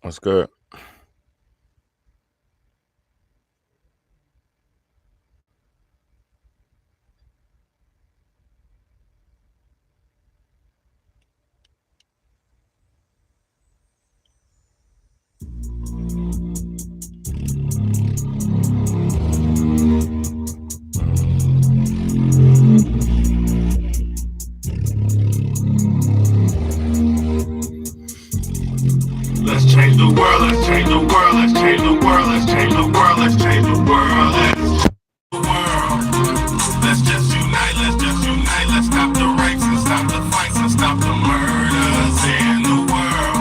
What's good? Let's change the world, let's change the world, let's change the world, let's change the world, let's change the world, let's change the world. Let's just unite, let's just unite, let's stop the rapes and stop the fights and stop the murders in the world.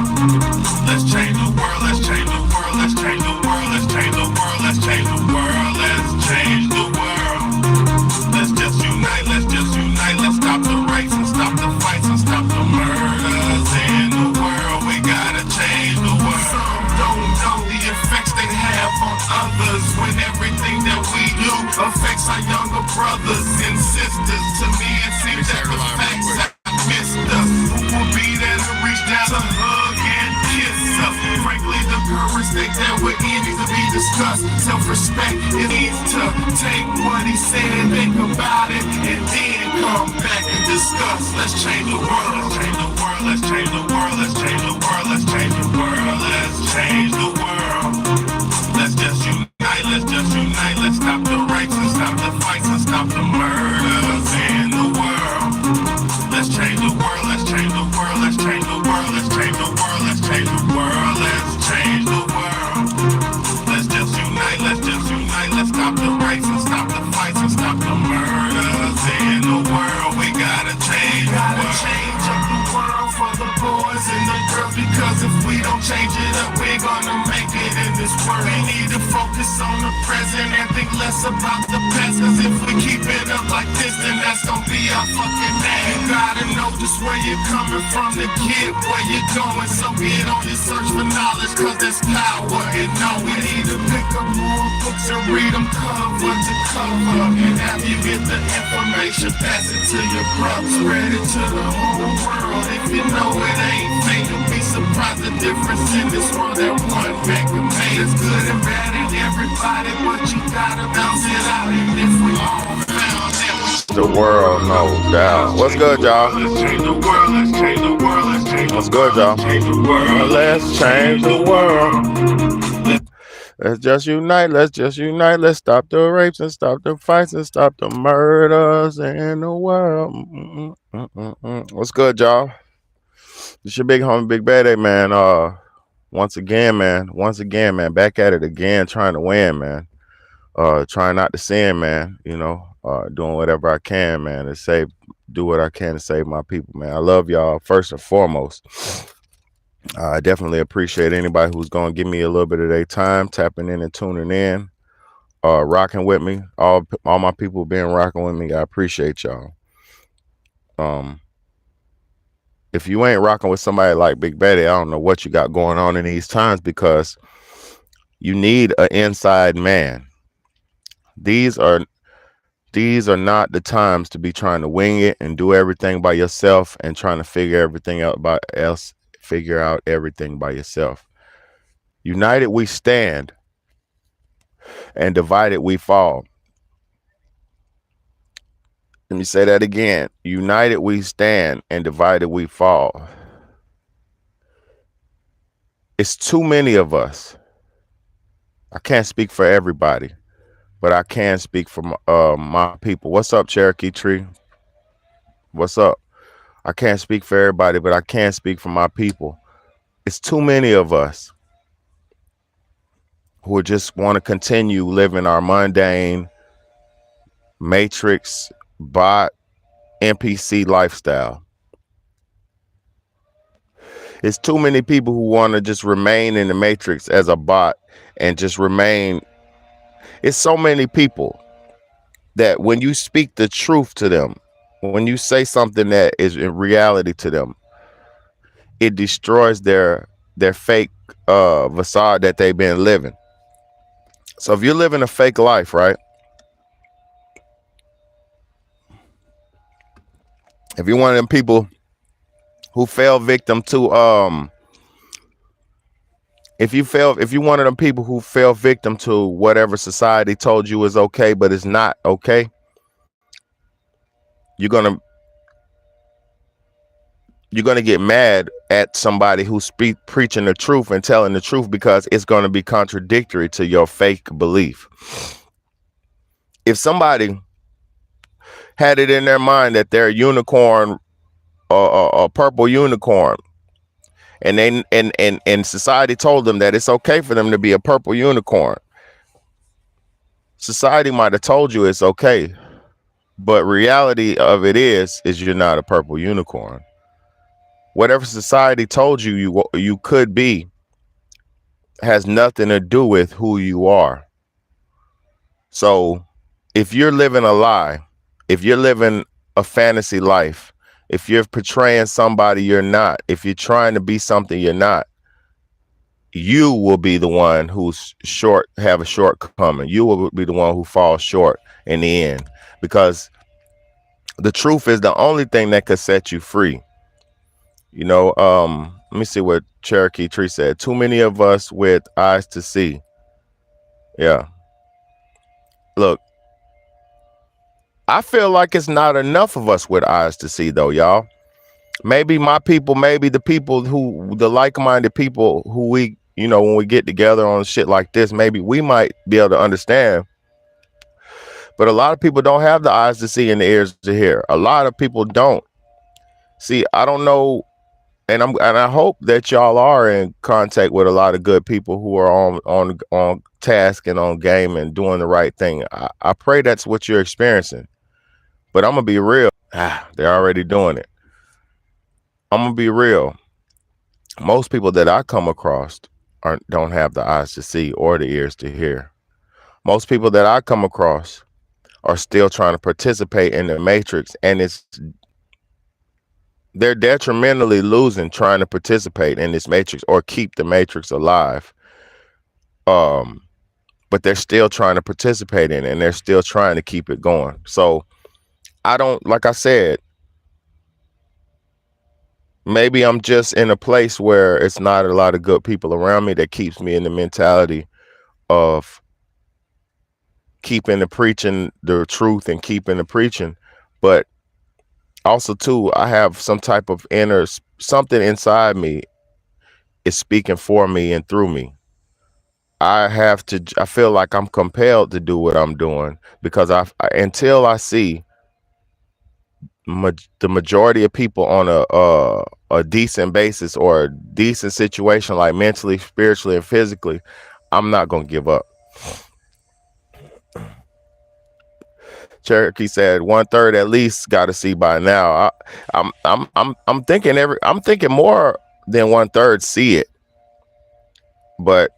Let's change the world, let's change the world, let's change the world, let's change the world, let's change the world, let's change the world. Let's just unite, let's stop the rapes and stop the fights and stop the murders in the world. We gotta change the world. Some don't know the effects they have on others when everything that we do affects our younger brothers and sisters. To me, it seems that the facts have missed us. Who will be there to reach down to hug and kiss us? Frankly, the current state that we're in needs to be discussed. Self-respect, it needs to take what he said, think about it, and then come back and discuss. Let's change the world, let's change the world, let's change the world, let's change the world, let's change the world, let's change the world. Let's just unite, let's just unite, let's stop the rapes and stop the fights and stop the murders in the world. Let's change the world, let's change the world, let's change the world, let's change the world, let's change the world, let's change the world. Let's just unite, let's stop the rapes and stop the fights and stop the murders in the world. We gotta change the world. Gotta change up the world for the boys and the girls, because if we don't change it up, we're gonna make it in this world. We need to focus on the present and think less about the past, cause if we keep it up like this, then that's gonna be our fucking ass. You gotta know just where you're coming from to get where you're going, so get on your search for knowledge, cause there's power in knowing. We need to pick up more books and read them cover to cover, and after you get the information, pass it to your brother, spread it to the whole world. If you know it ain't fake, you'll be surprised the difference in this world that one man can make. It's good and bad in everybody, but you gotta bounce it out, and if we all found that we The world, no doubt. What's good, y'all? let's change the world, let's change the world, let's change the What's good, y'all? change the world. Let's change the world. Let's just unite. Let's just unite. Let's stop the rapes and stop the fights and stop the murders in the world. What's good, y'all? It's your big homie, Big Bad, man. Once again, man, back at it again, trying to win, man. Trying not to sin, man. Doing whatever I can, man, to do what I can to save my people, man. I love y'all first and foremost. I definitely appreciate anybody who's gonna give me a little bit of their time, tapping in and tuning in, rocking with me. All my people being rocking with me. I appreciate y'all. If you ain't rocking with somebody like Big Betty, I don't know what you got going on in these times, because you need an inside man. These are not the times to be trying to wing it and do everything by yourself and trying to figure out everything by yourself. United we stand, and divided we fall. Let me say that again. United we stand, and divided we fall. It's too many of us. I can't speak for everybody, but I can speak for my people. What's up, Cherokee Tree? What's up? I can't speak for everybody, but I can speak for my people. It's too many of us who just want to continue living our mundane, matrix, bot, NPC lifestyle. It's too many people who want to just remain in the matrix as a bot and just remain. It's so many people that when you speak the truth to them, when you say something that is in reality to them, it destroys their fake facade that they've been living. So if you're living a fake life, right? If you're one of them people who fell victim to If you one of them people who fell victim to whatever society told you is okay, but it's not okay, you're gonna you're gonna get mad at somebody who's preaching the truth and telling the truth because it's gonna be contradictory to your fake belief. If somebody had it in their mind that they're a unicorn or a purple unicorn, and and society told them that it's okay for them to be a purple unicorn, society might have told you it's okay, but reality of it is you're not a purple unicorn. Whatever society told you you could be has nothing to do with who you are. So if you're living a lie, if you're living a fantasy life, if you're portraying somebody you're not, if you're trying to be something you're not, you will be the one who's have a shortcoming. You will be the one who falls short in the end, because the truth is the only thing that could set you free. You know, let me see what Cherokee Tree said. Too many of us with eyes to see. Yeah. Look, I feel like it's not enough of us with eyes to see, though, y'all. Maybe my people, maybe the like-minded people who we, you know, when we get together on shit like this, maybe we might be able to understand. But a lot of people don't have the eyes to see and the ears to hear. A lot of people don't. See, I don't know, and I hope that y'all are in contact with a lot of good people who are on task and on game and doing the right thing. I pray that's what you're experiencing. But I'm gonna be real. They're already doing it. I'm gonna be real. Most people that I come across don't have the eyes to see or the ears to hear. Most people that I come across are still trying to participate in the matrix, and they're detrimentally losing trying to participate in this matrix or keep the matrix alive. But they're still trying to participate in it, and they're still trying to keep it going. So I don't, like I said, maybe I'm just in a place where it's not a lot of good people around me that keeps me in the mentality of keeping the preaching the truth and keeping the preaching. But also too, I have some type of something inside me is speaking for me and through me. I feel like I'm compelled to do what I'm doing because until I see the majority of people on a decent basis or a decent situation, like mentally, spiritually, and physically, I'm not gonna give up. Cherokee said 1/3 at least got to see by now. I'm thinking more than 1/3 see it. But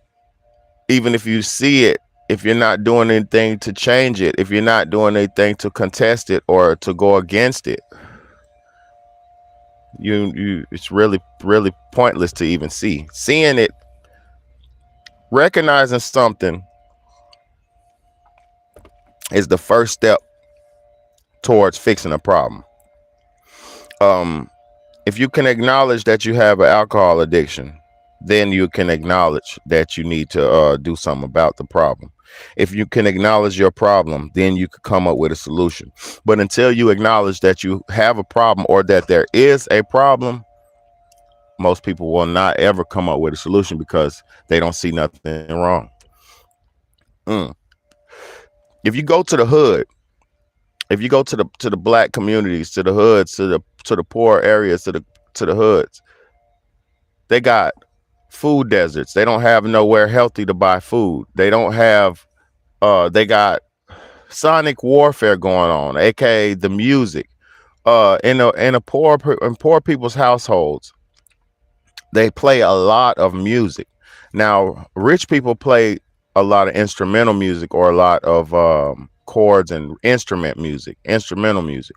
even if you see it, if you're not doing anything to change it, if you're not doing anything to contest it or to go against it, it's really pointless to even see. Seeing it, recognizing something is the first step towards fixing a problem. If you can acknowledge that you have an alcohol addiction, then you can acknowledge that you need to do something about the problem. If you can acknowledge your problem, then you could come up with a solution. But until you acknowledge that you have a problem or that there is a problem, most people will not ever come up with a solution because they don't see nothing wrong. If you go to the hood, if you go to the black communities, to the hoods, to the poor areas, to the hoods, they got food deserts. They don't have nowhere healthy to buy food. They don't have they got sonic warfare going on, aka the music. In poor people's households, they play a lot of music. Now, rich people play a lot of instrumental music or a lot of chords and instrumental music,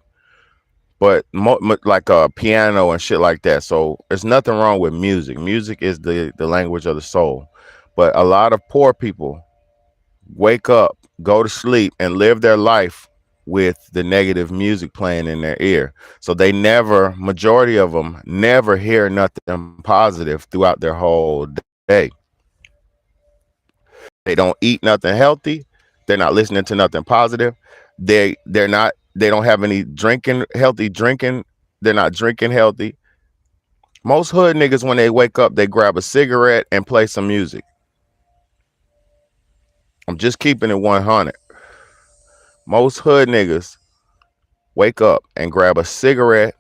but like a piano and shit like that. So there's nothing wrong with music. Music is the language of the soul. But a lot of poor people wake up, go to sleep, and live their life with the negative music playing in their ear. So majority of them never hear nothing positive throughout their whole day. They don't eat nothing healthy. They're not listening to nothing positive. They don't have any drinking. They're not drinking healthy. Most hood niggas, when they wake up, they grab a cigarette and play some music. I'm just keeping it 100. Most hood niggas wake up and grab a cigarette,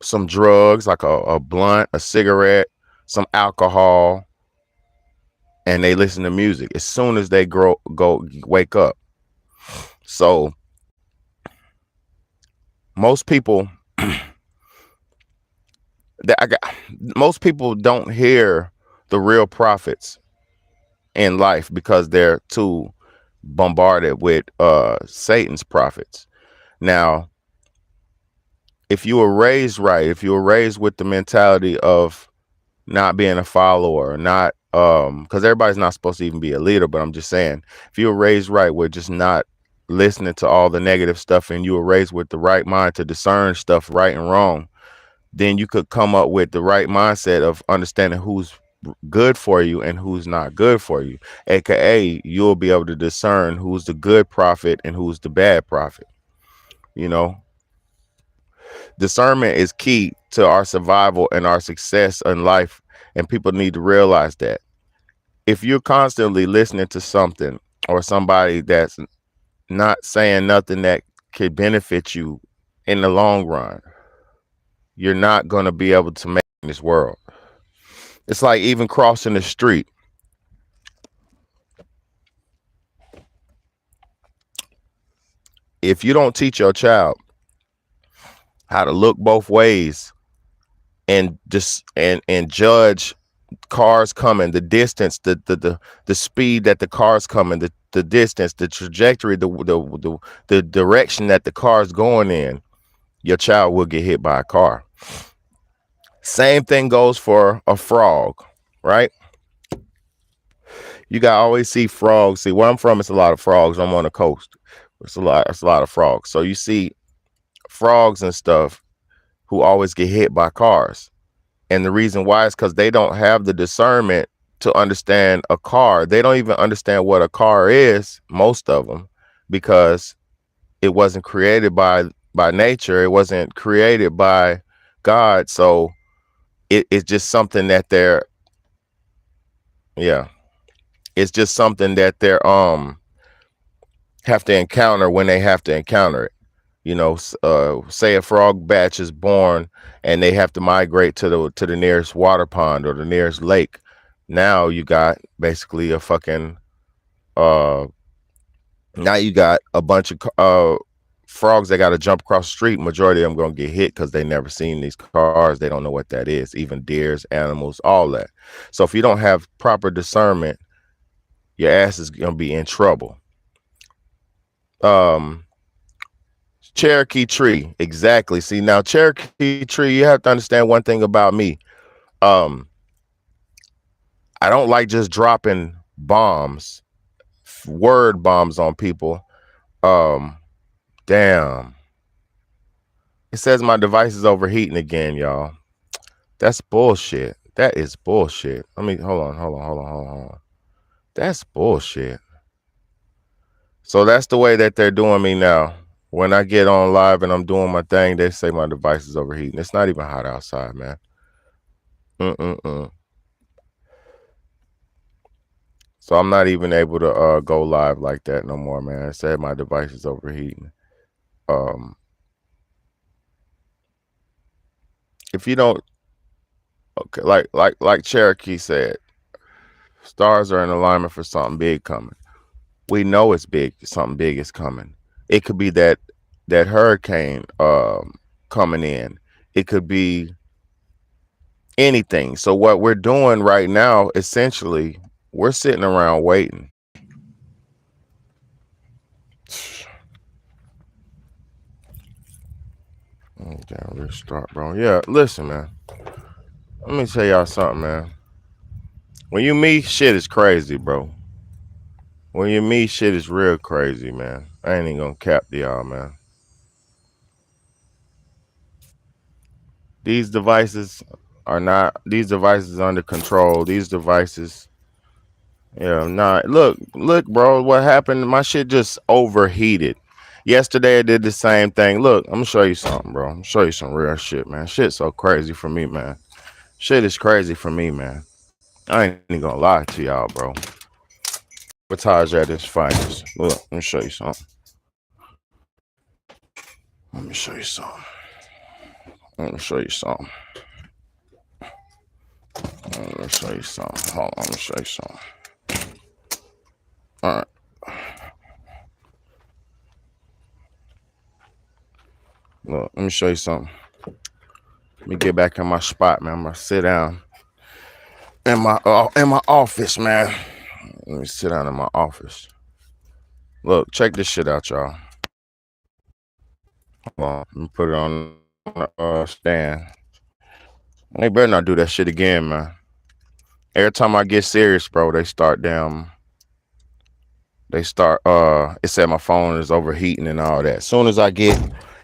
some drugs like a blunt, a cigarette, some alcohol, and they listen to music as soon as they wake up. So most people most people don't hear the real prophets in life because they're too bombarded with Satan's prophets. Now, if you were raised right, if you were raised with the mentality of not being a follower, not because everybody's not supposed to even be a leader, but I'm just saying, if you were raised right with just not listening to all the negative stuff, and you were raised with the right mind to discern stuff right and wrong, then you could come up with the right mindset of understanding who's good for you and who's not good for you. AKA, you'll be able to discern who's the good prophet and who's the bad prophet. You know, discernment is key to our survival and our success in life, and people need to realize that. If you're constantly listening to something or somebody that's not saying nothing that could benefit you in the long run, you're not going to be able to make in this world. It's like even crossing the street. If you don't teach your child how to look both ways and just and judge cars coming, the distance, the speed that the cars coming, the distance, the trajectory, the direction that the car's going in, your child will get hit by a car. Same thing goes for a frog, right? You got always see frogs. See, where I'm from, it's a lot of frogs. I'm on the coast. It's a lot of frogs. So you see frogs and stuff who always get hit by cars. And the reason why is because they don't have the discernment to understand a car. They don't even understand what a car is, most of them, because it wasn't created by nature. It wasn't created by God. So it's just something that it's just something that they're have to encounter when they have to encounter it. You know, say a frog batch is born and they have to migrate to the nearest water pond or the nearest lake. Now you got basically a fucking now you got a bunch of frogs that got to jump across the street. Majority of them gonna get hit because they never seen these cars. They don't know what that is. Even deers, animals, all that. So if you don't have proper discernment, your ass is gonna be in trouble. Cherokee tree, exactly. See, now Cherokee tree, you have to understand one thing about me. I don't like just dropping bombs, word bombs on people. Damn. It says my device is overheating again, y'all. That's bullshit. That is bullshit. Hold on. That's bullshit. So that's the way that they're doing me now. When I get on live and I'm doing my thing, they say my device is overheating. It's not even hot outside, man. So I'm not even able to go live like that no more, man. It said my device is overheating. If you don't, okay, like Cherokee said, stars are in alignment for something big coming. We know it's big. Something big is coming. It could be that hurricane coming in. It could be anything. So what we're doing right now, essentially, we're sitting around waiting. Oh, damn, restart, bro. Yeah, listen, man. Let me tell y'all something, man. When you meet, shit is crazy, bro. When you meet, shit is real crazy, man. I ain't even gonna cap to y'all, man. These devices are under control. These devices Yeah, nah. Look, bro. What happened? My shit just overheated. Yesterday I did the same thing. Look, I'm gonna show you something, bro. I'm gonna show you some real shit, man. Shit's so crazy for me, man. Shit is crazy for me, man. I ain't even gonna lie to y'all, bro. Sabotage at its finest. Look, let me show you something. Let me show you something. Let me show you something. Let me show you something. Hold on, let me show you something. All right. Look, let me show you something. Let me get back in my spot, man. I'm gonna sit down in my office, man. Let me sit down in my office. Look, check this shit out, y'all. Hold on, let me put it on the stand. They better not do that shit again, man. Every time I get serious, bro, they start it said my phone is overheating and all that. As soon as I get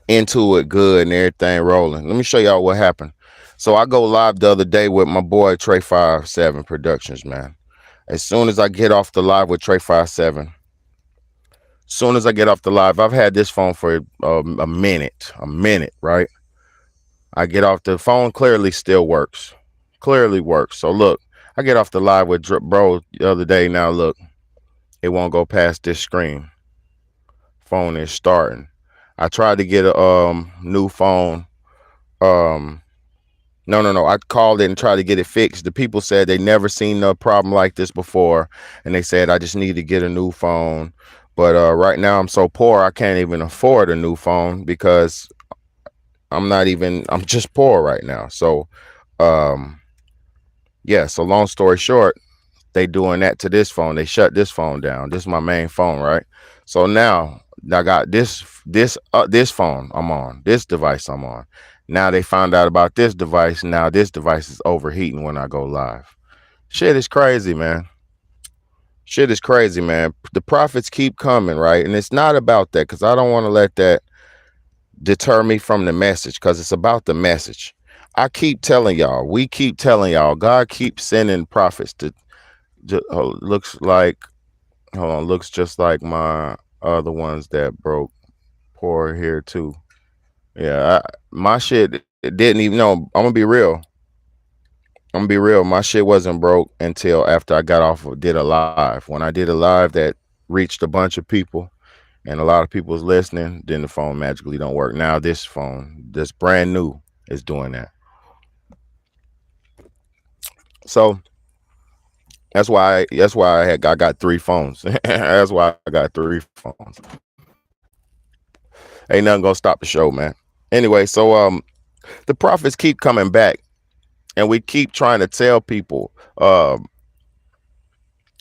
into it good and everything rolling, let me show y'all what happened. So I go live the other day with my boy Trey 57 Productions, man. As soon as I get off the live with Trey 57, soon as I get off the live, I've had this phone for a minute, right? I get off the phone, clearly still works. Clearly works. So look, I get off the live with bro the other day. Now look, it won't go past this screen. Phone is starting. I tried to get a new phone. No. I called it and tried to get it fixed. The people said they never seen a problem like this before, and they said I just need to get a new phone. But right now I'm so poor I can't even afford a new phone because I'm just poor right now. So yeah, so long story short, they doing that to this phone. They shut this phone down. This is my main phone, right? So now I got this phone I'm on, this device I'm on. Now they found out about this device. Now this device is overheating when I go live. Shit is crazy, man. Shit is crazy, man. The profits keep coming, right? And it's not about that because I don't want to let that deter me from the message because it's about the message. I keep telling y'all, we keep telling y'all, God keeps sending prophets to looks like, hold on, looks just like my other ones that broke. Poor here too. Yeah, my shit it didn't even know. I'm gonna be real. I'm gonna be real. My shit wasn't broke until after I got off of did a live. When I did a live that reached a bunch of people and a lot of people was listening, then the phone magically don't work. Now this phone, this brand new, is doing that. So that's why I got three phones. That's why I got three phones. Ain't nothing gonna stop the show, man. Anyway, so the prophets keep coming back, and we keep trying to tell people,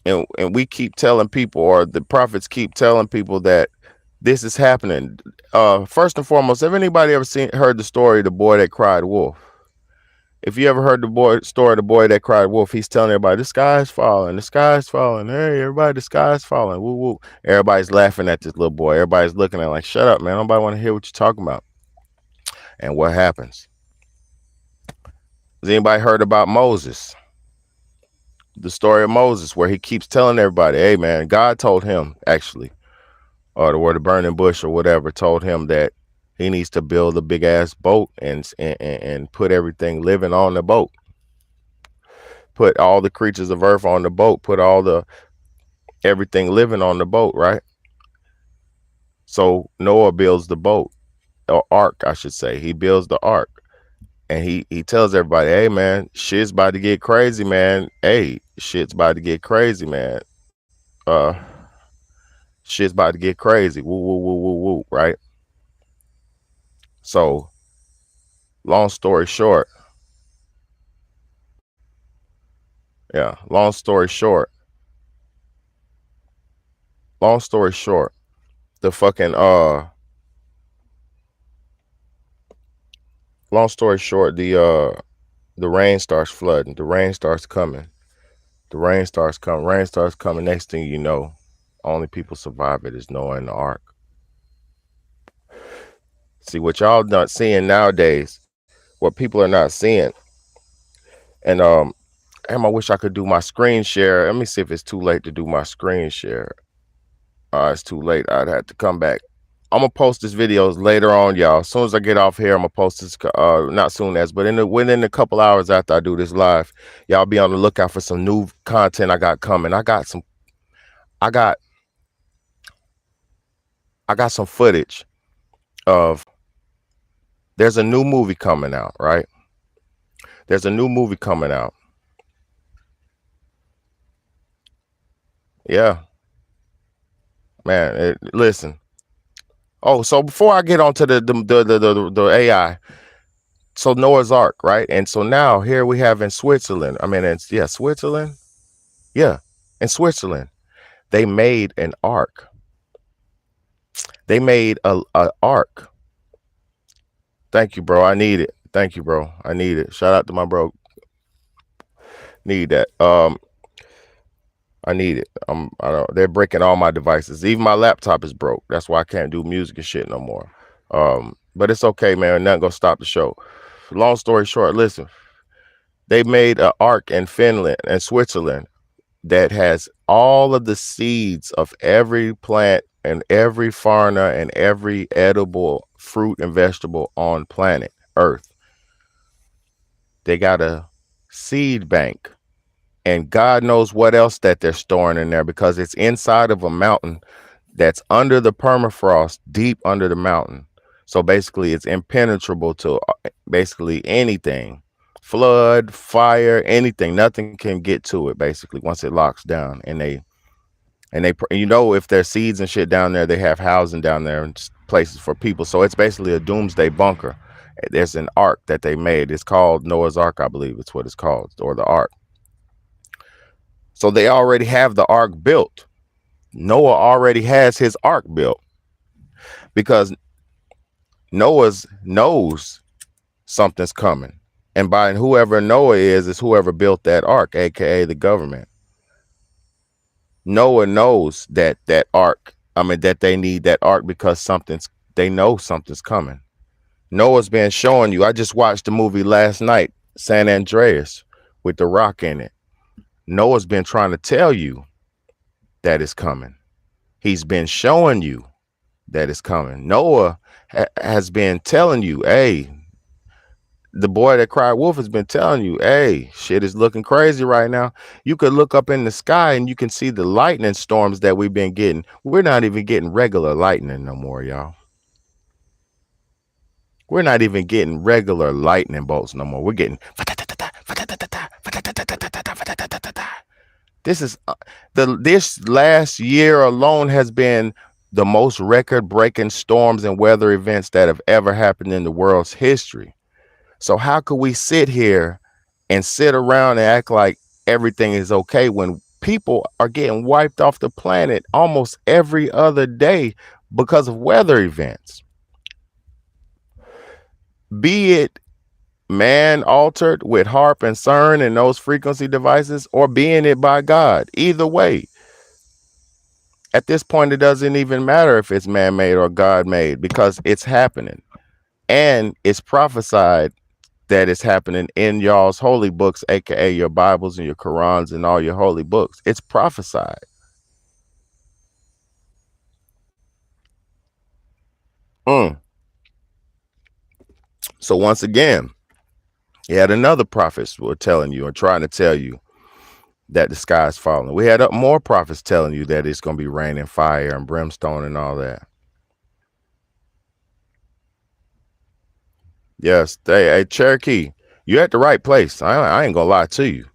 and we keep telling people, or the prophets keep telling people that this is happening. First and foremost, have anybody ever heard the story of the boy that cried wolf? If you ever heard the story of the boy that cried wolf, he's telling everybody the sky's falling, the sky's falling. Hey, everybody, the sky's falling. Woo woo. Everybody's laughing at this little boy. Everybody's looking at him like, shut up, man. Nobody want to hear what you're talking about. And what happens? Has anybody heard about Moses? The story of Moses, where he keeps telling everybody, hey man, God told him actually, or the burning bush or whatever told him that he needs to build a big ass boat and put everything living on the boat. Put all the creatures of earth on the boat, put all the everything living on the boat, right? So Noah builds the boat, or ark, I should say. He builds the ark. And he tells everybody, hey man, shit's about to get crazy, man. Hey, shit's about to get crazy, man. Uh shit's about to get crazy. Woo woo woo woo woo, right? So long story short, yeah, long story short, the fucking long story short, the rain starts flooding, the rain starts coming. Rain starts coming. Next thing you know, only people survive it is Noah and the ark. See what y'all not seeing nowadays, what people are not seeing, and Damn, I wish I could do my screen share. Let me see if it's too late to do my screen share. It's too late. I'd have to come back. I'm gonna post this videos later on, y'all. As soon as I get off here, I'm gonna post this. Not soon as, but within a couple hours after I do this live, y'all be on the lookout for some new content I got coming. I got some footage of. There's a new movie coming out, right? There's a new movie coming out. Yeah, man. Listen. Oh, so before I get on to the AI, so Noah's Ark, right? And so now here we have in Switzerland. I mean, Switzerland. Yeah, in Switzerland, they made an ark. They made a ark. Thank you, bro. I need it. Thank you, bro. I need it. Shout out to my bro. Need that. I need it. I don't. They're breaking all my devices. Even my laptop is broke. That's why I can't do music and shit no more. But it's okay, man. Nothing gonna stop the show. Long story short, listen. They made an ark in Finland and Switzerland that has all of the seeds of every plant and every fauna and every edible fruit and vegetable on planet Earth. They got a seed bank. And God knows what else that they're storing in there because it's inside of a mountain that's under the permafrost, deep under the mountain. So basically, it's impenetrable to basically anything, flood, fire, anything. Nothing can get to it. Basically, once it locks down, and they, if there's seeds and shit down there, they have housing down there and places for people. So it's basically a doomsday bunker. There's an ark that they made. It's called Noah's Ark, I believe it's what it's called, or the ark. So they already have the ark built. Noah already has his ark built because Noah knows something's coming. And by whoever Noah is whoever built that ark, aka the government. Noah knows that ark, that they need that ark because they know something's coming. Noah's been showing you. I just watched the movie last night, San Andreas, with The Rock in it. Noah's been trying to tell you that it's coming. He's been showing you that it's coming. Noah has been telling you, hey, the boy that cried wolf has been telling you, hey, shit is looking crazy right now. You could look up in the sky and you can see the lightning storms that we've been getting. We're not even getting regular lightning no more, y'all. We're not even getting regular lightning bolts no more. We're getting this last year alone has been the most record-breaking storms and weather events that have ever happened in the world's history. So how could we sit here and sit around and act like everything is okay when people are getting wiped off the planet almost every other day because of weather events? Be it man altered with HAARP and CERN and those frequency devices, or being it by God. Either way, at this point, it doesn't even matter if it's man-made or God-made because it's happening. And it's prophesied that it's happening in y'all's holy books, aka your Bibles and your Qurans and all your holy books. It's prophesied. So once again, yet another prophets were telling you or trying to tell you that the sky is falling. We had more prophets telling you that it's going to be raining fire and brimstone and all that. Yes, hey, Cherokee, you're at the right place. I ain't gonna lie to you.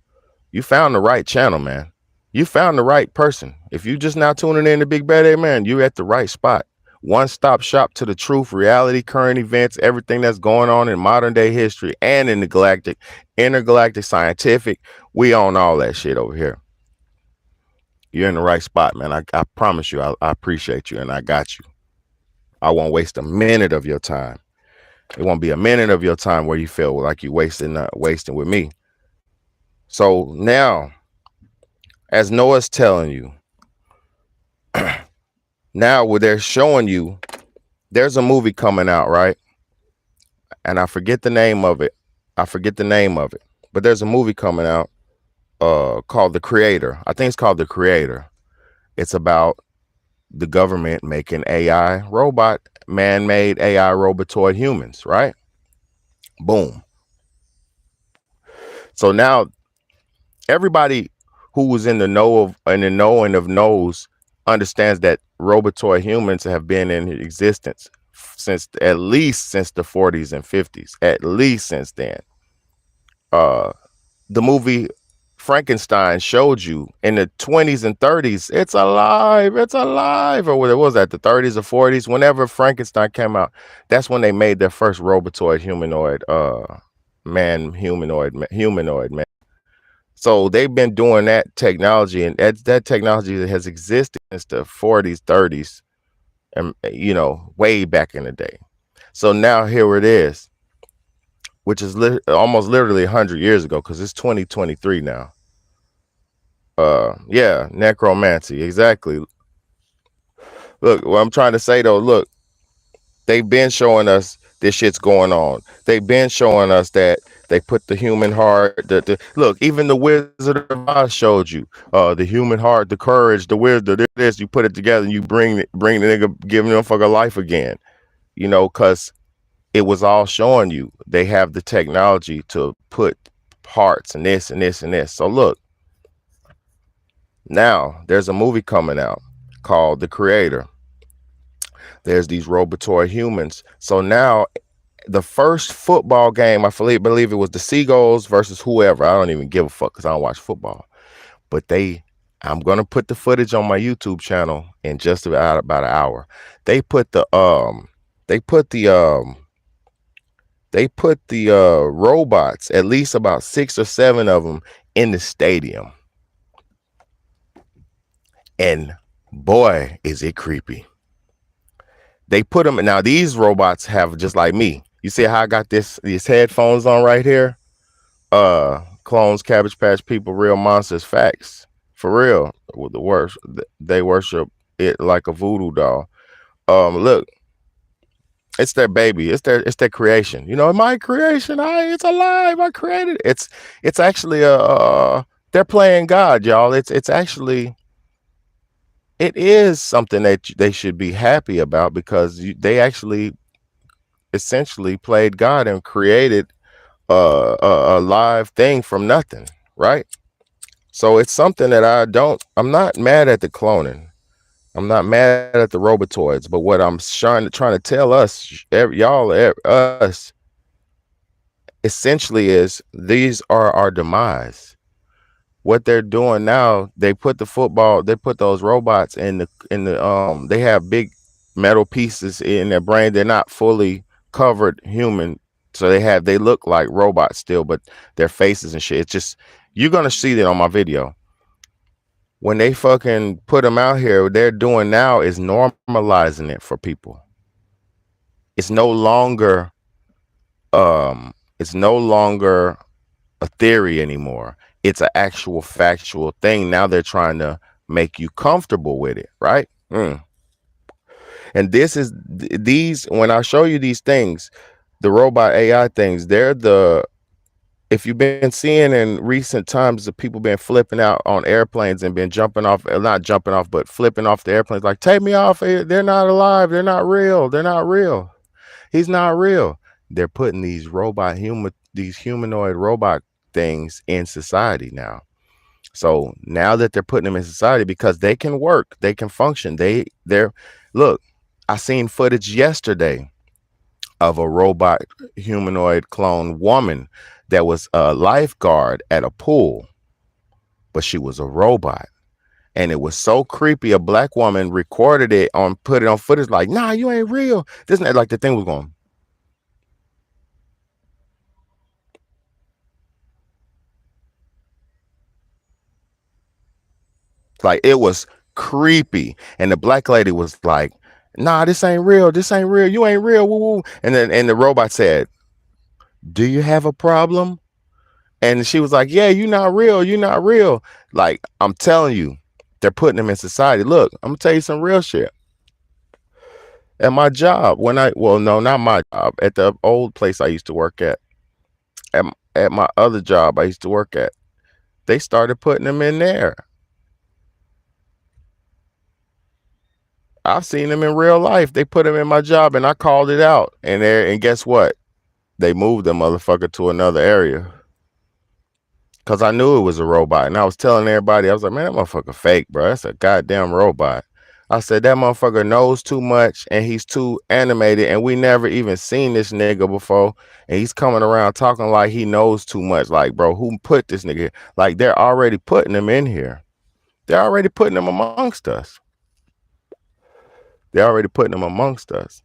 You found the right channel, man. You found the right person. If you just now tuning in to Big Bad A Man, you're at the right spot. One-stop shop to the truth, reality, current events, everything that's going on in modern day history and in the galactic, intergalactic, scientific. We own all that shit over here. You're in the right spot, man. I promise you, I appreciate you and I got you. I won't waste a minute of your time. It won't be a minute of your time where you feel like you're wasting with me. So now, as Noah's telling you, now where they're showing you, there's a movie coming out, right? And I forget the name of it. But there's a movie coming out called The Creator. I think it's called The Creator. It's about the government making man-made AI robotoid humans, right? Boom. So now everybody who was in the knowing of knows understands that robotoid humans have been in existence since at least since the 40s and 50s, at least since then. The movie Frankenstein showed you in the 20s and 30s, it's alive, or what was that, the 30s or 40s, whenever Frankenstein came out, that's when they made their first robotoid humanoid man. So they've been doing that technology, and that technology has existed since the 40s, 30s, and way back in the day. So now here it is, which is almost literally 100 years ago, because it's 2023 now. Yeah, necromancy, exactly. Look, what I'm trying to say though, look, they've been showing us this shit's going on. They've been showing us that they put the human heart. Look, even the Wizard of Oz showed you the human heart, the courage, the wisdom. This you put it together, and you bring the nigga, giving them fucking life again. Because it was all showing you they have the technology to put parts and this and this and this. So look, now there's a movie coming out called The Creator. There's these robotoid humans. So now the first football game, I believe it was the Seagulls versus whoever. I don't even give a fuck because I don't watch football. But I'm gonna put the footage on my YouTube channel in just about an hour. They put the robots, at least about 6 or 7 of them, in the stadium. And boy, is it creepy. They put them, now these robots have, just like me, you see how I got these headphones on right here? Clones, Cabbage Patch People, Real Monsters, Facts. For real, with the worst. They worship it like a voodoo doll. Look, it's their baby. It's their creation. My creation. It's alive. I created it. It's actually they're playing God, y'all. It's actually, it is something that they should be happy about, because they actually essentially played God and created a live thing from nothing, right? So it's something that I'm not mad at the cloning. I'm not mad at the robotoids, but what I'm trying to tell us, us, essentially is these are our demise. What they're doing now, they put those robots in the they have big metal pieces in their brain. They're not fully covered human, so they look like robots still, but their faces and shit, it's just, you're gonna see that on my video. When they fucking put them out here, what they're doing now is normalizing it for people. It's no longer a theory anymore. It's an actual factual thing. Now they're trying to make you comfortable with it, right? And these, when I show you these things, the robot AI things, if you've been seeing in recent times, the people been flipping out on airplanes and been not jumping off, but flipping off the airplanes, like, take me off. They're not alive. They're not real. They're not real. He's not real. They're putting these humanoid robot things in society now. So now that they're putting them in society, because they can work, they can function. Look, I seen footage yesterday of a robot humanoid clone woman that was a lifeguard at a pool, but she was a robot. And it was so creepy. A black woman recorded it put it on footage, like, nah, you ain't real. This and that, like the thing was going. Like, it was creepy. And the black lady was like, nah, this ain't real. This ain't real. You ain't real. Woo woo. And the robot said, do you have a problem? And she was like, yeah, you're not real. You're not real. Like, I'm telling you, they're putting them in society. Look, I'm gonna tell you some real shit. At my job, no, not my job, at the old place I used to work at my other job I used to work at, They started putting them in there. I've seen them in real life. They put them in my job, and I called it out. And guess what? They moved the motherfucker to another area. Cause I knew it was a robot, and I was telling everybody, I was like, "Man, that motherfucker fake, bro. That's a goddamn robot." I said that motherfucker knows too much, and he's too animated, and we never even seen this nigga before, and he's coming around talking like he knows too much. Like, bro, who put this nigga here? Like, they're already putting him in here. They're already putting him amongst us. They're already putting him amongst us.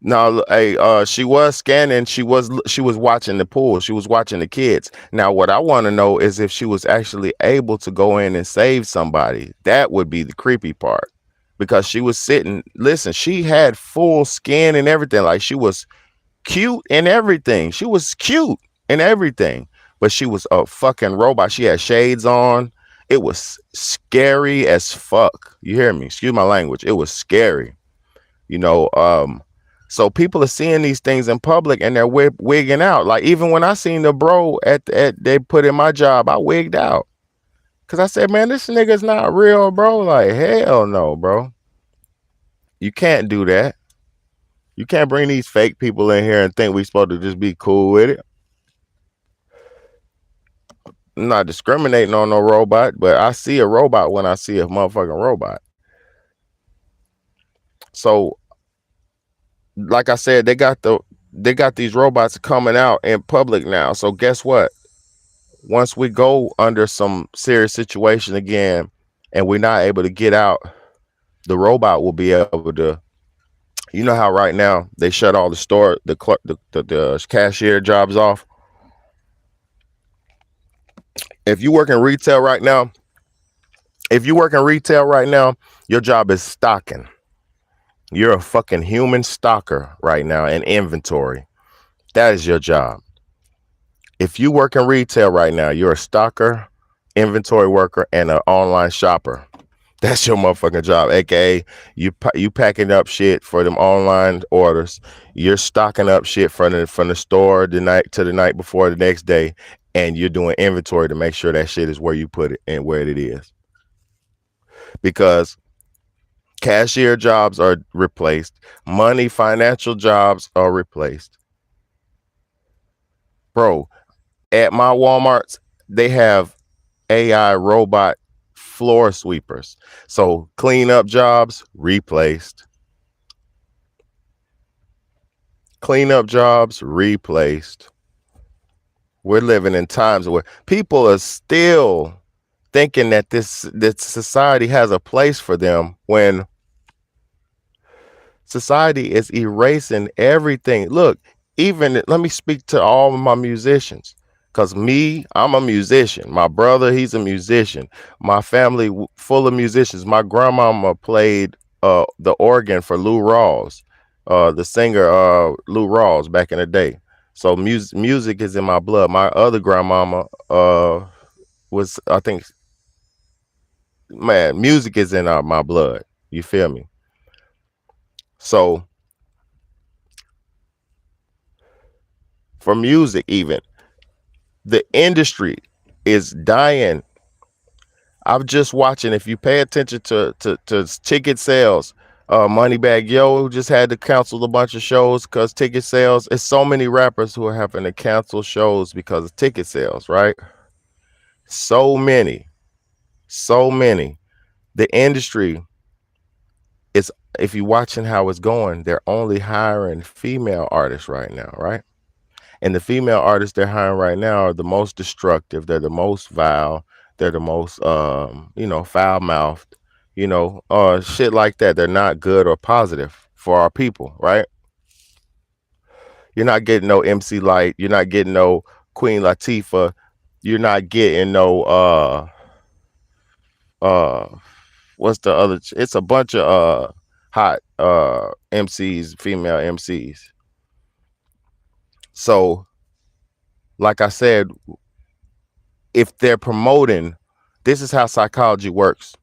Now, she was scanning. She was watching the pool. She was watching the kids. Now, what I want to know is if she was actually able to go in and save somebody. That would be the creepy part, because she was sitting. Listen, she had full skin and everything. Like, she was cute and everything. She was cute and everything, but she was a fucking robot. She had shades on. It was scary as fuck. You hear me? Excuse my language. It was scary. You know, so people are seeing these things in public and they're wigging out. Like, even when I seen the bro at they put in my job, I wigged out. Cause I said, man, this nigga's not real, bro. Like, hell no, bro. You can't do that. You can't bring these fake people in here and think we supposed to just be cool with it. I'm not discriminating on no robot, but I see a robot when I see a motherfucking robot. So, like I said, they got these robots coming out in public now. So guess what? Once we go under some serious situation again and we're not able to get out, the robot will be able to. You know how right now they shut all the cashier jobs off. If you work in retail right now, your job is stocking. You're a fucking human stocker right now in inventory. That is your job. If you work in retail right now, you're a stocker, inventory worker, and an online shopper. That's your motherfucking job, aka you packing up shit for them online orders. You're stocking up shit from the store the night before the next day, and you're doing inventory to make sure that shit is where you put it and where it is. Because cashier jobs are replaced, financial jobs are replaced. Bro, at my Walmarts, they have AI robot floor sweepers. So cleanup jobs replaced. Cleanup jobs replaced. We're living in times where people are still thinking that that society has a place for them, when society is erasing everything. Look, even let me speak to all of my musicians. Cause I'm a musician. My brother, he's a musician. My family full of musicians. My grandmama played the organ for Lou Rawls, the singer Lou Rawls back in the day. So music is in my blood. My other grandmama was, I think, man, music is in my blood. You feel me? So for music, even the industry is dying. I'm just watching. If you pay attention to ticket sales, Moneybagg Yo just had to cancel a bunch of shows because ticket sales. It's so many rappers who are having to cancel shows because of ticket sales, right? So many. The industry is, if you're watching how it's going, they're only hiring female artists right now, right? And the female artists they're hiring right now are the most destructive. They're the most vile. They're the most, foul mouthed, shit like that. They're not good or positive for our people, right? You're not getting no MC Lyte. You're not getting no Queen Latifah. You're not getting no, what's the other? It's a bunch of hot MCs, female MCs. So, like I said, if they're promoting, this is how psychology works.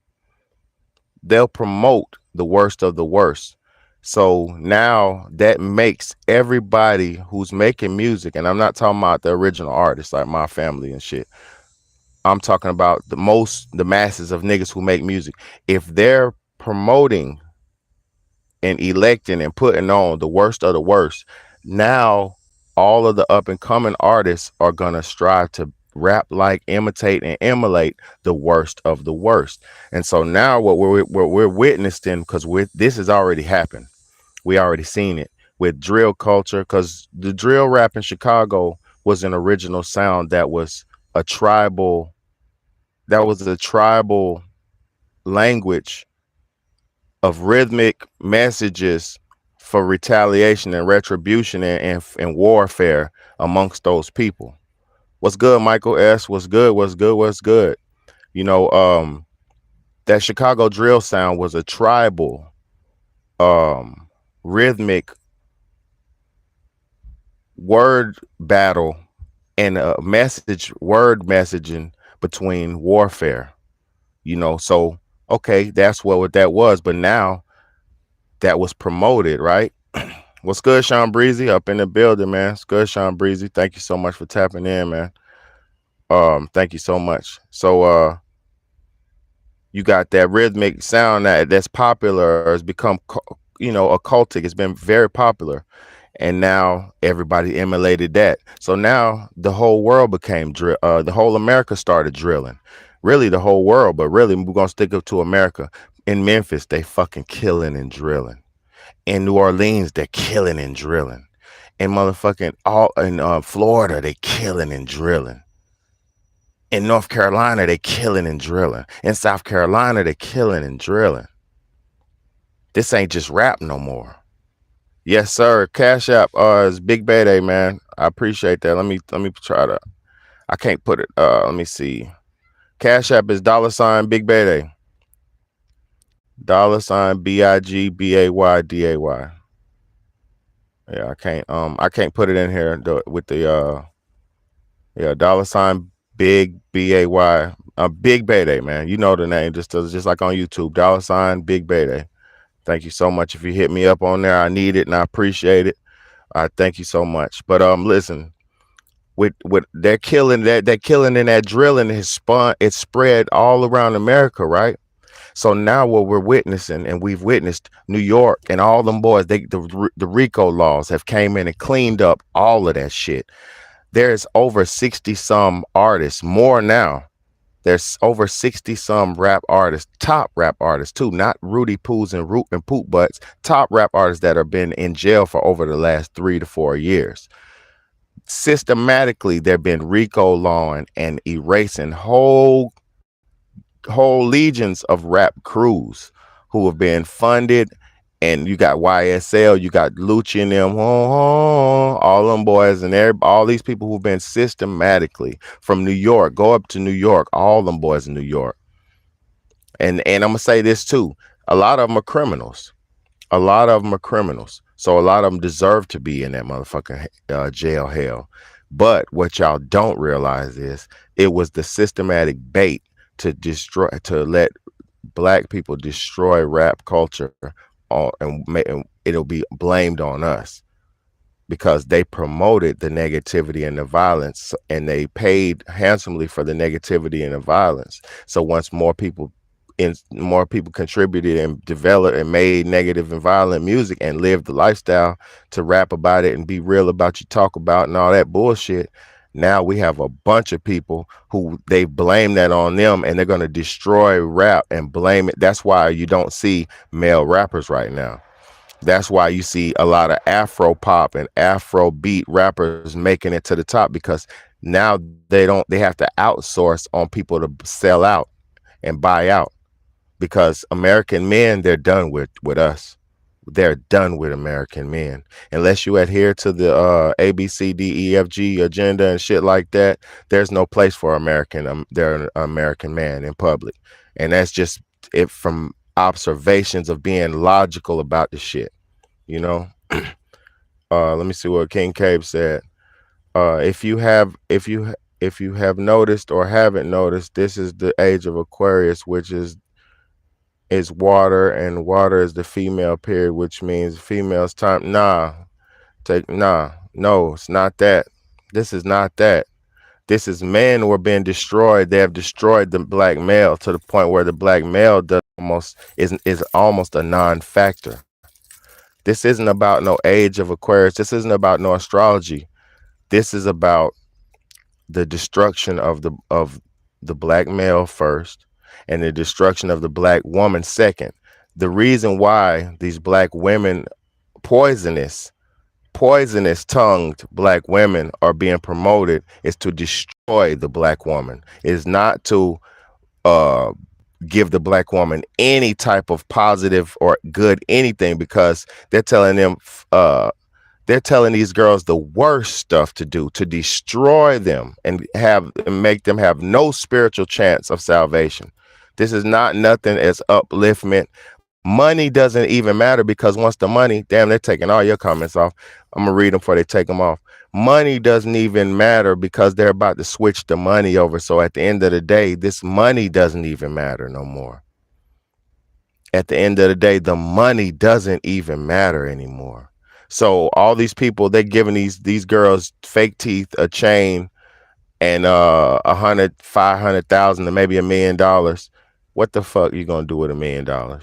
They'll promote the worst of the worst. So now that makes everybody who's making music, and I'm not talking about the original artists like my family and shit. I'm talking about the masses of niggas who make music. If they're promoting and electing and putting on the worst of the worst, now all of the up and coming artists are gonna strive to rap like, imitate, and emulate the worst of the worst. And so now what we're witnessing, because this has already happened. We already seen it with drill culture, because the drill rap in Chicago was an original sound a tribal that was a tribal language of rhythmic messages for retaliation and retribution and warfare amongst those people. What's good, Michael S? What's good? What's good? What's good? You know, that Chicago drill sound was a tribal, rhythmic word battle and a word messaging between warfare. So okay, that's what that was, but now that was promoted, right? What's good, Sean Breezy? Up in the building, man. It's good, Sean Breezy. Thank you so much for tapping in, man. Thank you so much. So you got that rhythmic sound that's popular, has become occultic. It's been very popular. And now everybody emulated that. So now the whole world became the whole America started drilling. Really the whole world, but really we're gonna stick up to America. In Memphis, they fucking killing and drilling. In New Orleans, they're killing and drilling. In motherfucking all in Florida, they killing and drilling. In North Carolina, they killing and drilling. In South Carolina, they killing and drilling. This ain't just rap no more. Yes, sir. Cash App is Big Bad, man. I appreciate that. Let me try to. I can't put it. Let me see. Cash App is $ Big Bad. $BIGBAYDAY. Yeah, I can't put it in here with the $Big BAY. Big Bad, man. You know the name, just like on YouTube. $Big Bad. Thank you so much. If you hit me up on there, I need it and I appreciate it. I thank you so much. But listen, with they're killing that killing and that drilling it's spread all around America, right? So now what we're witnessing, and we've witnessed New York and all them boys, the RICO laws have came in and cleaned up all of that shit. There's over 60 some artists, more now. There's over 60 some rap artists, top rap artists too, not Rudy Poos and Root and Poop Butts, top rap artists that have been in jail for over the last 3 to 4 years. Systematically, they've been RICO lawing and erasing whole legions of rap crews who have been funded. And you got YSL, you got Lucci and them, all them boys and all these people who've been systematically from New York, go up to New York, all them boys in New York. And I'm gonna say this too: a lot of them are criminals. A lot of them are criminals. So a lot of them deserve to be in that motherfucking jail hell. But what y'all don't realize is it was the systematic bait to let black people destroy rap culture, and it'll be blamed on us because they promoted the negativity and the violence, and they paid handsomely for the negativity and the violence. So once more people contributed and developed and made negative and violent music and lived the lifestyle to rap about it and be real about you talk about and all that bullshit, now we have a bunch of people who they blame that on them, and they're going to destroy rap and blame it. That's why you don't see male rappers right now. That's why you see a lot of Afro pop and Afro beat rappers making it to the top, because now they have to outsource on people to sell out and buy out, because American men, they're done with us. They're done with American men. Unless you adhere to the ABCDEFG agenda and shit like that, there's no place for they're an American man in public. And that's just it from observations of being logical about the shit, you know. Let me see what King Cabe said. If you have noticed or haven't noticed, this is the age of Aquarius, which is is water, and water is the female period, which means female's time. No, it's not that. This is not that. This is men who are being destroyed. They have destroyed the black male to the point where the black male is almost a non-factor. This isn't about no age of Aquarius. This isn't about no astrology. This is about the destruction of the black male first, and the destruction of the black woman second. The reason why these black women, poisonous tongued black women, are being promoted is to destroy the black woman. It is not to give the black woman any type of positive or good anything, because they're telling them they're telling these girls the worst stuff to do, to destroy them and make them have no spiritual chance of salvation. This is not nothing as upliftment. Money doesn't even matter, because once the money, damn, they're taking all your comments off. I'm gonna read them before they take them off. Money doesn't even matter, because they're about to switch the money over. So at the end of the day, this money doesn't even matter no more. At the end of the day, the money doesn't even matter anymore. So all these people, they're giving these girls fake teeth, a chain, and 100, 500,000, and maybe $1 million. What the fuck are you gonna do with $1 million?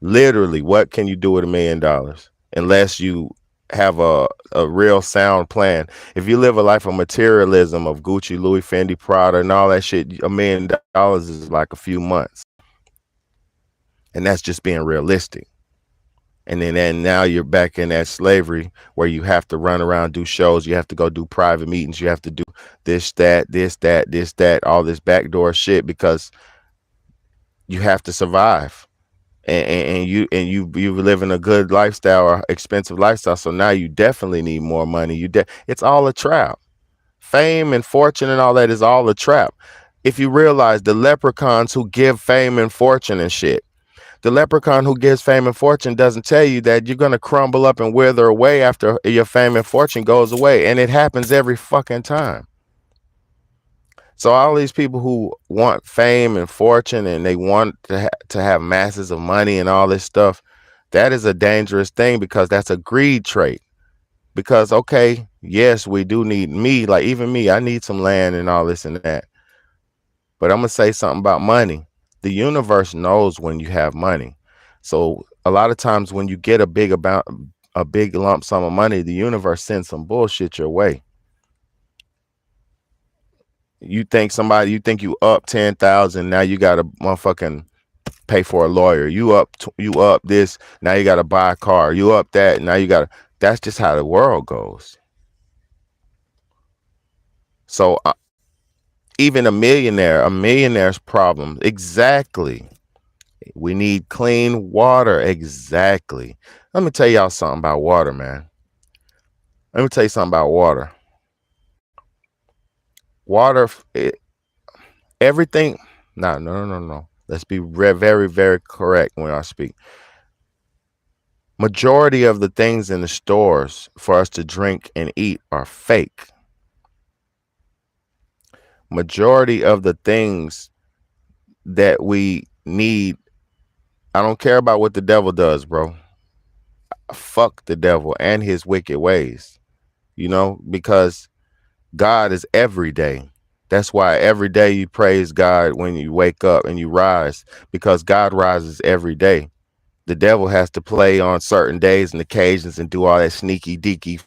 Literally, what can you do with $1 million unless you have a real sound plan? If you live a life of materialism, of Gucci, Louis, Fendi, Prada, and all that shit, $1 million is like a few months. And that's just being realistic. And now you're back in that slavery where you have to run around, do shows, you have to go do private meetings, you have to do this, that, all this backdoor shit, because you have to survive. And you live in a good lifestyle or expensive lifestyle, so now you definitely need more money. It's all a trap. Fame and fortune and all that is all a trap. If you realize the leprechauns who give fame and fortune and shit, the leprechaun who gives fame and fortune doesn't tell you that you're going to crumble up and wither away after your fame and fortune goes away. And it happens every fucking time. So all these people who want fame and fortune, and they want to have masses of money and all this stuff, that is a dangerous thing, because that's a greed trait. Because, okay, yes, we do need like even me, I need some land and all this and that. But I'm going to say something about money. The universe knows when you have money. So a lot of times when you get a big lump sum of money, the universe sends some bullshit your way. You think you up 10,000, now you got to motherfucking pay for a lawyer. You up this, now you got to buy a car. You up that, now you got to. That's just how the world goes. So even a millionaire's problem. Exactly. We need clean water. Exactly. Let me tell y'all something about water, man. Let me tell you something about water. Water, everything. No. Let's be very, very correct when I speak. Majority of the things in the stores for us to drink and eat are fake. Majority of the things that we need, I don't care about what the devil does, bro. Fuck the devil and his wicked ways, because God is every day. That's why every day you praise God when you wake up and you rise, because God rises every day. The devil has to play on certain days and occasions and do all that sneaky deaky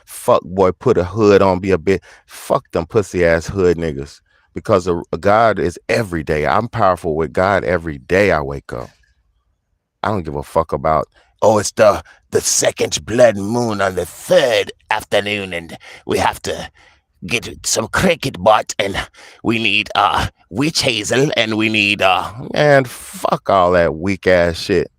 fuck boy, put a hood on, be a bit. Fuck them pussy ass hood niggas, because God is every day. I'm powerful with God every day I wake up. I don't give a fuck about, it's the second blood moon on the third afternoon, and we have to get some cricket butt, and we need witch hazel, and we need man, fuck all that weak ass shit.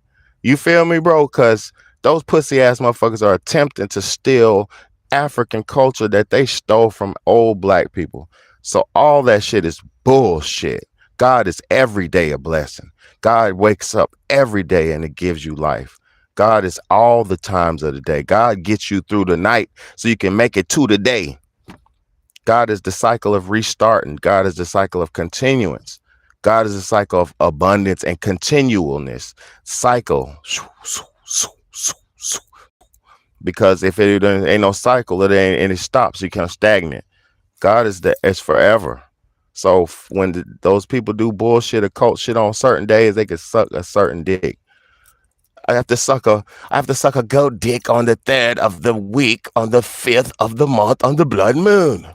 You feel me, bro? Because those pussy ass motherfuckers are attempting to steal African culture that they stole from old black people. So all that shit is bullshit. God is every day a blessing. God wakes up every day and it gives you life. God is all the times of the day. God gets you through the night so you can make it to the day. God is the cycle of restarting. God is the cycle of continuance. God is a cycle of abundance and continualness. Cycle. Because if it ain't no cycle, it ain't, and it stops, you become stagnant. God is it's forever. So when those people do bullshit or cult shit on certain days, they can suck a certain dick. I have to suck a goat dick on the 3rd of the week, on the 5th of the month, on the blood moon.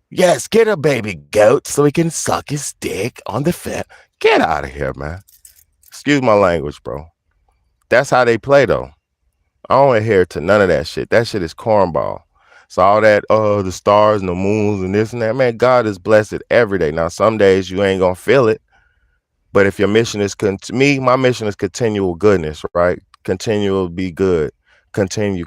Yes, get a baby goat so he can suck his dick on the 5th. Get out of here, man. Excuse my language, bro. That's how they play, though. I don't adhere to none of that shit. That shit is cornball. So all that, the stars and the moons and this and that, man, God is blessed every day. Now, some days you ain't gonna feel it, but if your mission is, my mission is continual goodness, right? Continual be good. Continue.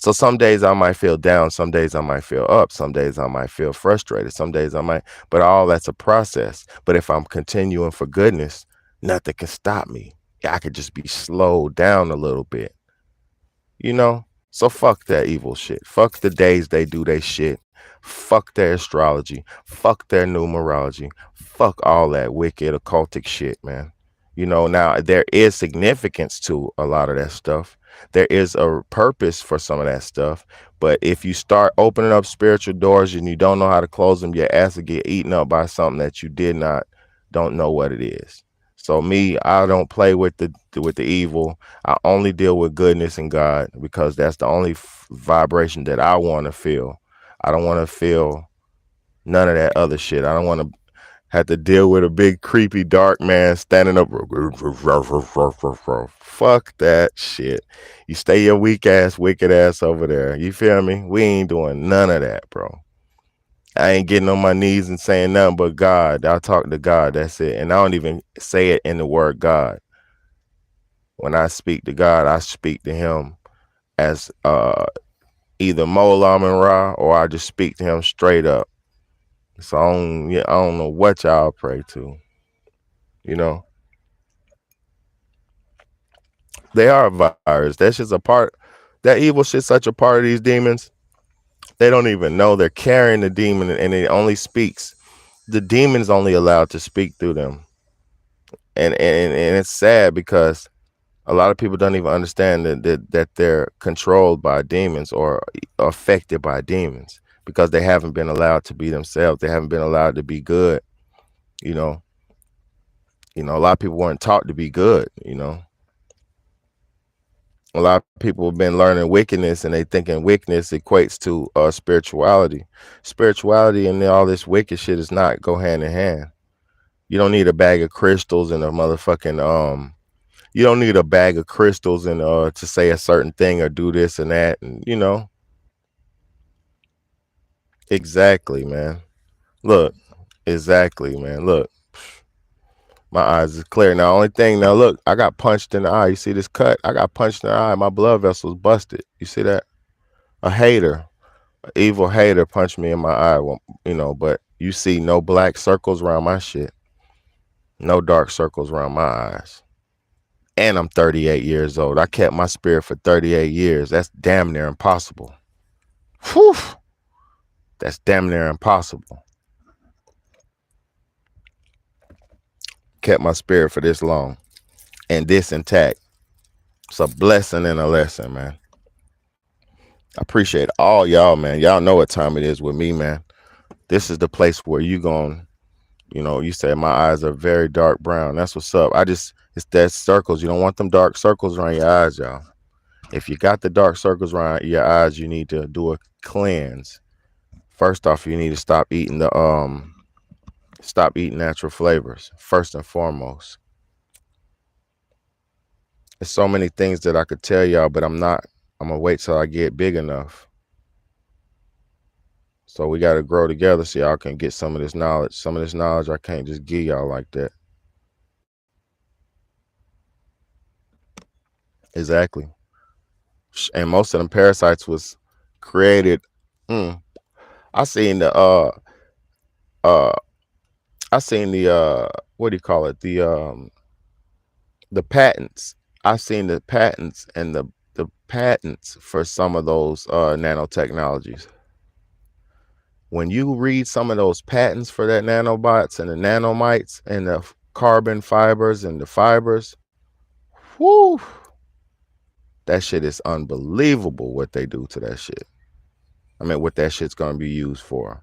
So some days I might feel down, some days I might feel up, some days I might feel frustrated, some days I might, but all that's a process. But if I'm continuing for goodness, nothing can stop me. I could just be slowed down a little bit, you know? So fuck that evil shit. Fuck the days they do they shit. Fuck their astrology. Fuck their numerology. Fuck all that wicked occultic shit, man. You know, now there is significance to a lot of that stuff. There is a purpose for some of that stuff. But if you start opening up spiritual doors and you don't know how to close them, your ass will get eaten up by something that you don't know what it is. So me, I don't play with the evil. I only deal with goodness and God, because that's the only vibration that I want to feel. I don't want to feel none of that other shit. I don't want to have to deal with a big creepy dark man standing up. Fuck that shit. You stay your wicked ass over there. You feel me? We ain't doing none of that, bro. I ain't getting on my knees and saying nothing but God. I talk to God. That's it. And I don't even say it in the word God. When I speak to God, I speak to him as either Mola and Ra, or I just speak to him straight up. So I don't know what y'all pray to. You know, they are a virus. That's just a part. That evil shit's such a part of these demons. They don't even know they're carrying the demon, and it only speaks. The demon's only allowed to speak through them. And it's sad, because a lot of people don't even understand that they're controlled by demons or affected by demons, because they haven't been allowed to be themselves. They haven't been allowed to be good. You know, a lot of people weren't taught to be good. You know, a lot of people have been learning wickedness, and they thinking wickedness equates to spirituality. Spirituality and all this wicked shit is not go hand in hand. You don't need a bag of crystals and a motherfucking you don't need a bag of crystals and to say a certain thing or do this and that, and you know. Exactly, man. Look, exactly, man. Look, my eyes is clear now. Only thing now, look, I got punched in the eye. You see this cut? I got punched in the eye. My blood vessel's busted. You see that? A hater, an evil hater, punched me in my eye. You know, but you see no black circles around my shit, no dark circles around my eyes. And I'm 38 years old. I kept my spirit for 38 years. That's damn near impossible. Whew. That's damn near impossible. Kept my spirit for this long and this intact. It's a blessing and a lesson, man. I appreciate all y'all, man. Y'all know what time it is with me, man. This is the place where you gon', you know, you say my eyes are very dark brown. That's what's up. It's that circles. You don't want them dark circles around your eyes, y'all. If you got the dark circles around your eyes, you need to do a cleanse. First off, you need to stop eating natural flavors, first and foremost. There's so many things that I could tell y'all, but I'm gonna wait till I get big enough. So we got to grow together so y'all can get some of this knowledge. Some of this knowledge I can't just give y'all like that. Exactly. And most of them parasites was created. I seen the what do you call it? The patents. I've seen the patents and the patents for some of those nanotechnologies. When you read some of those patents for that nanobots and the nanomites and the carbon fibers and the fibers, whoo, that shit is unbelievable what they do to that shit. I mean, what that shit's gonna be used for.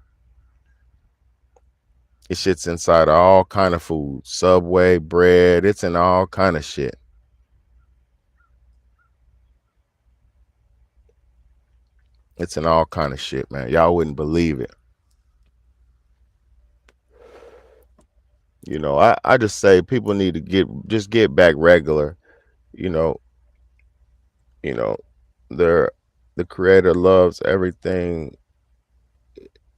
It shit's inside of all kind of food, Subway, bread. It's in all kind of shit. It's in all kind of shit, man. Y'all wouldn't believe it. You know, I just say people need to get back regular. You know, the creator loves everything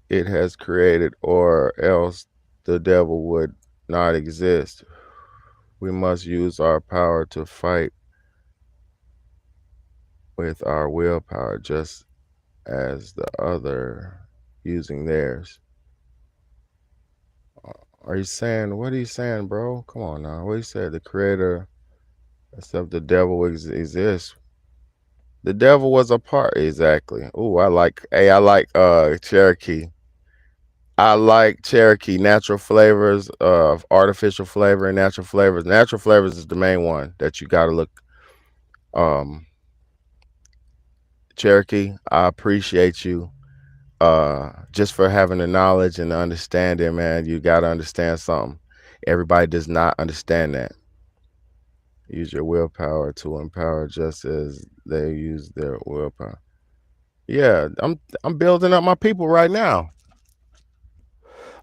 it has created, or else the devil would not exist. We must use our power to fight with our willpower, just as the other using theirs. Are you saying, what are you saying, bro? Come on now. What you said, the creator, except the devil exists. The devil was a part, exactly. Ooh, I like Cherokee. I like Cherokee, natural flavors, artificial flavor and natural flavors. Natural flavors is the main one that you gotta look. Cherokee, I appreciate you. Just for having the knowledge and the understanding, man. You gotta understand something. Everybody does not understand that. Use your willpower to empower, just as they use their willpower. Yeah, I'm building up my people right now.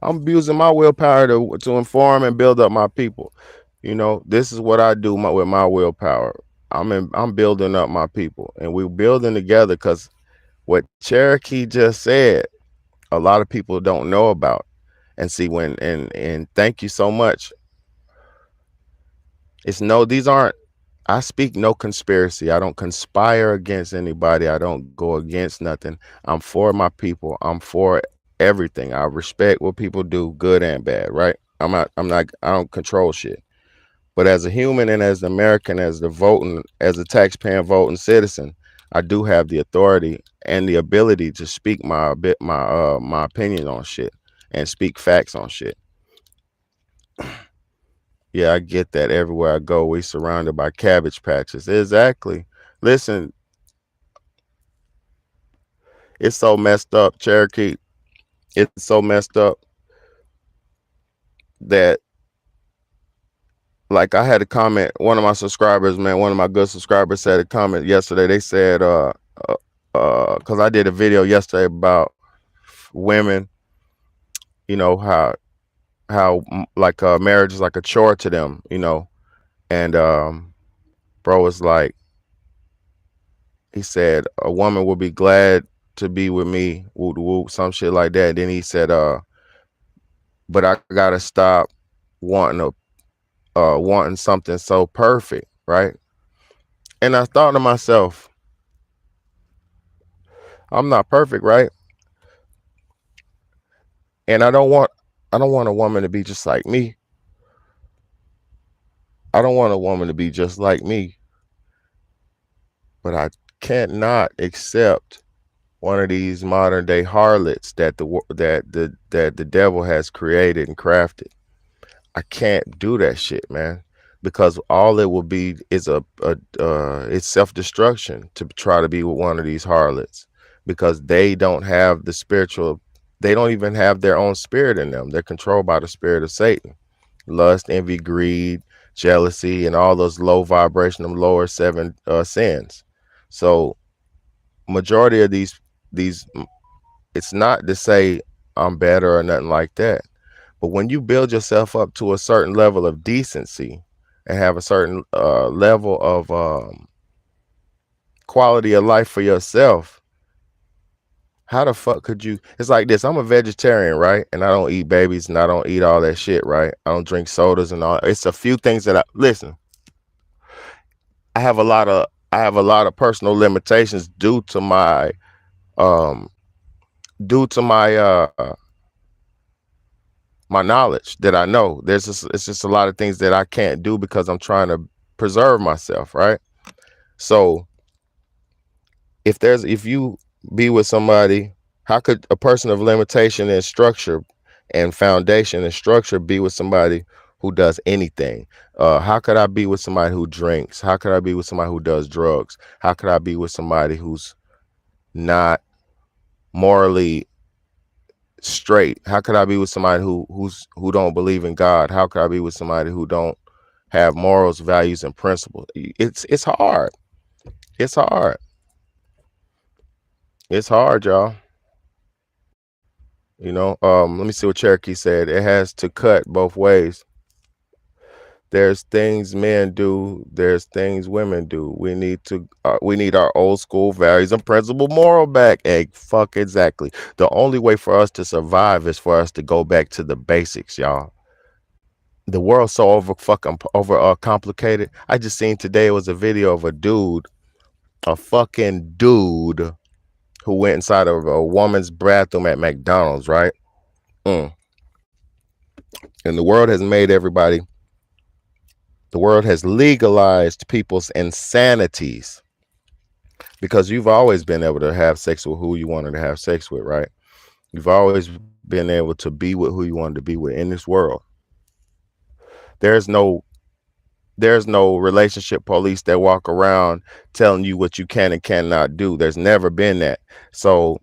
I'm using my willpower to inform and build up my people. You know, this is what I do with my willpower. I'm building up my people, and we're building together, because what Cherokee just said, a lot of people don't know about. And see, and thank you so much. I speak no conspiracy. I don't conspire against anybody. I don't go against nothing. I'm for my people. I'm for everything. I respect what people do, good and bad, right? I don't control shit. But as a human and as an American, as a taxpaying voting citizen, I do have the authority and the ability to speak my opinion on shit and speak facts on shit. Yeah, I get that. Everywhere I go, we surrounded by cabbage patches. Exactly. Listen, it's so messed up, Cherokee. It's so messed up that, like, I had a comment. One of my subscribers, man, one of my good subscribers said a comment yesterday. They said, because I did a video yesterday about women, you know, how like marriage is like a chore to them, you know. And bro was like, he said a woman will be glad to be with me, woo woo, some shit like that. And then he said, but I gotta stop wanting something so perfect, right? And I thought to myself, I'm not perfect, right? And I don't want a woman to be just like me. I don't want a woman to be just like me. But I cannot accept one of these modern day harlots that the devil has created and crafted. I can't do that shit, man, because all it will be is it's self-destruction to try to be with one of these harlots, because they don't have the spiritual. They don't even have their own spirit in them. They're controlled by the spirit of Satan. Lust, envy, greed, jealousy, and all those low vibration, lower 7 sins. So majority of these, it's not to say I'm better or nothing like that. But when you build yourself up to a certain level of decency and have a certain level of quality of life for yourself, how the fuck could you? It's like this. I'm a vegetarian, right? And I don't eat babies and I don't eat all that shit, right? I don't drink sodas and all. It's a few things that listen. I have a lot of personal limitations due to my my knowledge that I know. It's just a lot of things that I can't do because I'm trying to preserve myself, right? So if you be with somebody How could a person of limitation and structure and foundation and structure be with somebody who does anything? How could I be with somebody who drinks? How could I be with somebody who does drugs? How could I be with somebody who's not morally straight? How could I be with somebody who don't believe in God? How could I be with somebody who don't have morals, values, and principles? It's hard. It's hard. It's hard, y'all. You know, let me see what Cherokee said. It has to cut both ways. There's things men do, there's things women do. We need our old school values and principle moral back. Fuck exactly. The only way for us to survive is for us to go back to the basics, y'all. The world's so over complicated. I just seen today, it was a video of a fucking dude who went inside of a woman's bathroom at McDonald's, right? And the world has legalized people's insanities, because you've always been able to have sex with who you wanted to have sex with, right? You've always been able to be with who you wanted to be with in this world. There's no relationship police that walk around telling you what you can and cannot do. There's never been that. So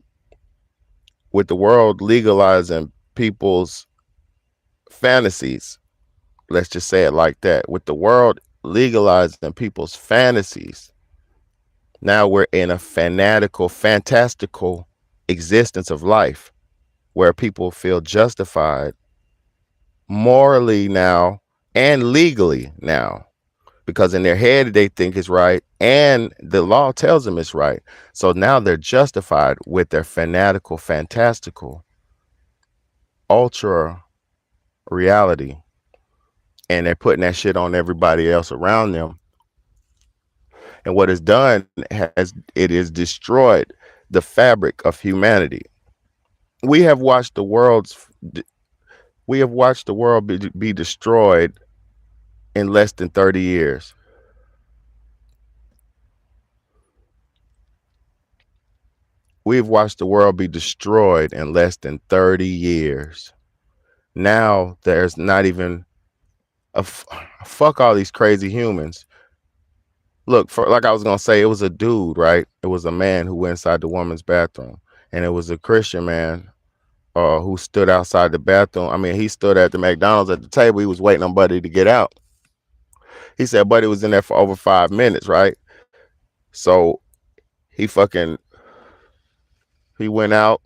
with the world legalizing people's fantasies, let's just say it like that, with the world legalizing people's fantasies, now we're in a fantastical existence of life where people feel justified morally now and legally now, because in their head they think it's right and the law tells them it's right. So now they're justified with their fantastical ultra reality, and they're putting that shit on everybody else around them. And what it's done is destroyed the fabric of humanity. We have watched the world be destroyed in less than 30 years. We've watched the world be destroyed in less than 30 years. Now there's not even fuck all these crazy humans. Look, like I was gonna say, it was a dude, right? It was a man who went inside the woman's bathroom, and it was a Christian man who stood outside the bathroom. I mean, he stood at the McDonald's at the table. He was waiting on Buddy to get out. He said Buddy was in there for over 5 minutes, right? So he went out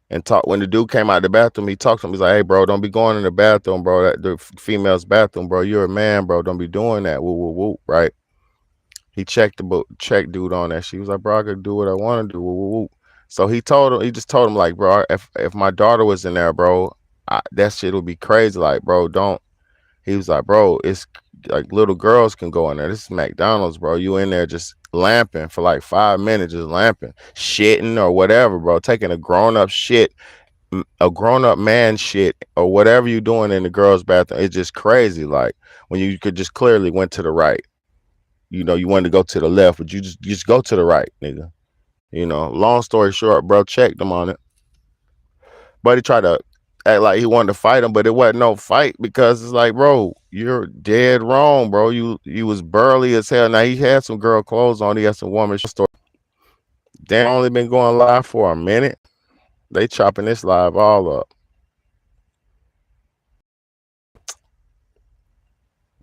and talked. When the dude came out of the bathroom, he talked to him. He's like, "Hey, bro, don't be going in the bathroom, bro. The female's bathroom, bro. You're a man, bro. Don't be doing that." Woo, woo, woo, right? He checked dude on that. She was like, "Bro, I could do what I want to do." Woo, woo, woo. So he just told him like, "Bro, if my daughter was in there, bro, that shit would be crazy. Like, bro, don't." He was like, "Bro, it's like little girls can go in there. This is McDonald's, bro. You in there just lamping for like 5 minutes, just lamping, shitting or whatever, bro. Taking a grown-up shit, a grown-up man shit, or whatever you doing in the girls' bathroom. It's just crazy. Like when you could just clearly went to the right. You know, you wanted to go to the left, but you just go to the right, nigga. You know, long story short, bro, checked him on it. But he tried to act like he wanted to fight him, but it wasn't no fight, because it's like, bro, you're dead wrong, bro. You was burly as hell. Now he had some girl clothes on. He had some woman story. They only been going live for a minute. They chopping this live all up.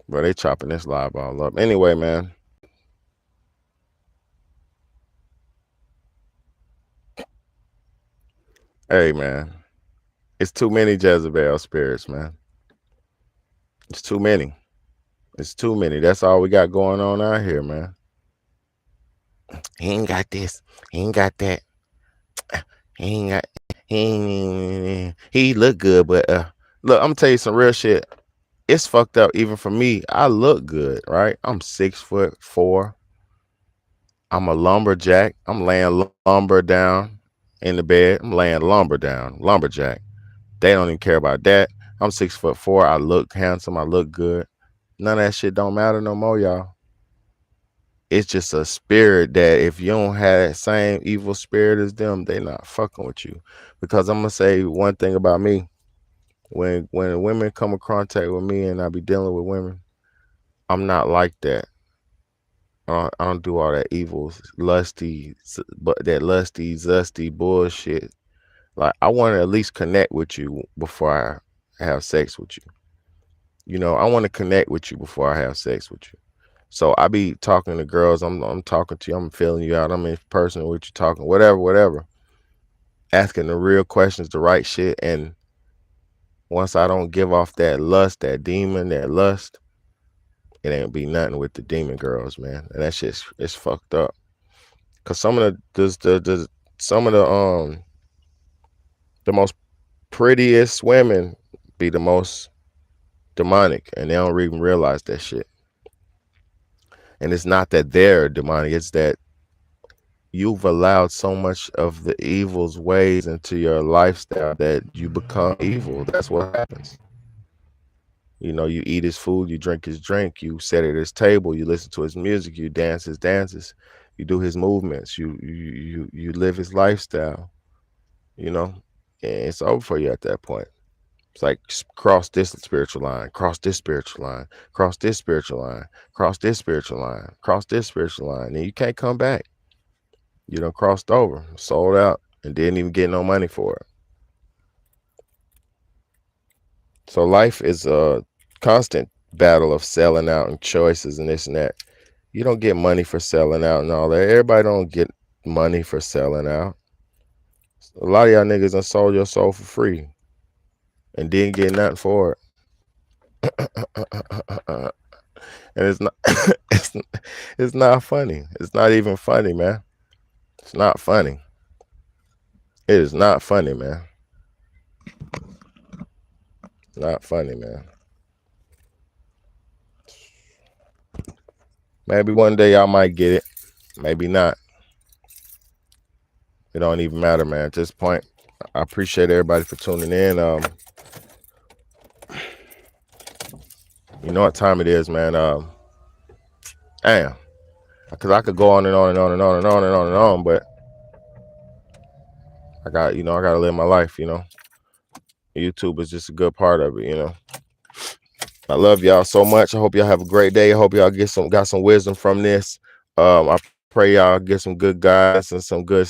Bro, they chopping this live all up. Anyway, man. Hey, man. It's too many Jezebel spirits, man. It's too many. It's too many. That's all we got going on out here, man. He ain't got this. He ain't got that. He look good, but look, I'm gonna tell you some real shit. It's fucked up even for me. I look good, right? I'm 6'4". I'm a lumberjack. I'm laying lumber down in the bed. I'm laying lumber down, lumberjack. They don't even care about that. I'm 6'4". I look handsome. I look good. None of that shit don't matter no more, y'all. it's just a spirit that if you don't have that same evil spirit as them, they not fucking with you. Because I'm gonna say one thing about me. When women come in contact with me and I be dealing with women, I'm not like that. I don't do all that evil, lusty, but that lusty, zesty bullshit. Like I want to at least connect with you before I have sex with you. You know, I want to connect with you before I have sex with you. So I be talking to girls. I'm talking to you. I'm feeling you out. I'm in person with you, talking whatever. Asking the real questions, the right shit. And once I don't give off that lust, that demon, that lust, it ain't be nothing with the demon girls, man. And that shit's it's fucked up. Cause some of some of the most prettiest women be the most demonic, and they don't even realize that shit. And it's not that they're demonic; it's that you've allowed so much of the evil's ways into your lifestyle that you become evil. That's what happens. You know, you eat his food, you drink his drink, you sit at his table, you listen to his music, you dance his dances, you do his movements, you live his lifestyle. You know, and it's over for you at that point. It's like cross this spiritual line, cross this spiritual line, cross this spiritual line, cross this spiritual line, cross this spiritual line, and you can't come back. You done crossed over, sold out, and didn't even get no money for it. So life is a constant battle of selling out and choices and this and that. You don't get money for selling out and all that. Everybody don't get money for selling out. A lot of y'all niggas done sold your soul for free and didn't get nothing for it. And it's not it's not funny. It's not even funny, man. It's not funny. It is not funny, man. Not funny, man. Maybe one day y'all might get it. Maybe not. It don't even matter, man. At this point, I appreciate everybody for tuning in. You know what time it is, man. Damn. Because I could go on and on and on and on and on and on and on, but I gotta live my life, you know. YouTube is just a good part of it, you know. I love y'all so much. I hope y'all have a great day. I hope y'all got some wisdom from this. I pray y'all get some good guidance and some good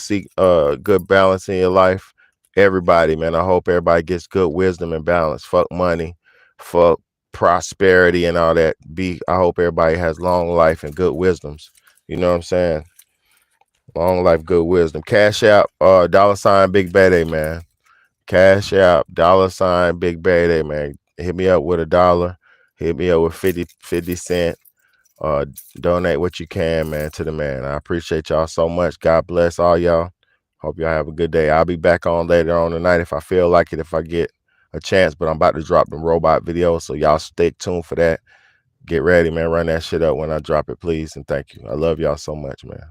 good balance in your life. Everybody, man. I hope everybody gets good wisdom and balance. Fuck money, fuck prosperity and all that. I hope everybody has long life and good wisdoms. You know what I'm saying? Long life, good wisdom. Cash App, $ Big Bad, man. Cash App, $ Big Bad, man. Hit me up with $1. Hit me up with 50 cent. Donate what you can, man, to the man. I appreciate y'all so much. God bless all y'all. Hope y'all have a good day. I'll be back on later on tonight if I feel like it, if I get a chance. But I'm about to drop the robot video, so y'all stay tuned for that. Get ready, man. Run that shit up when I drop it, please. And thank you. I love y'all so much, man.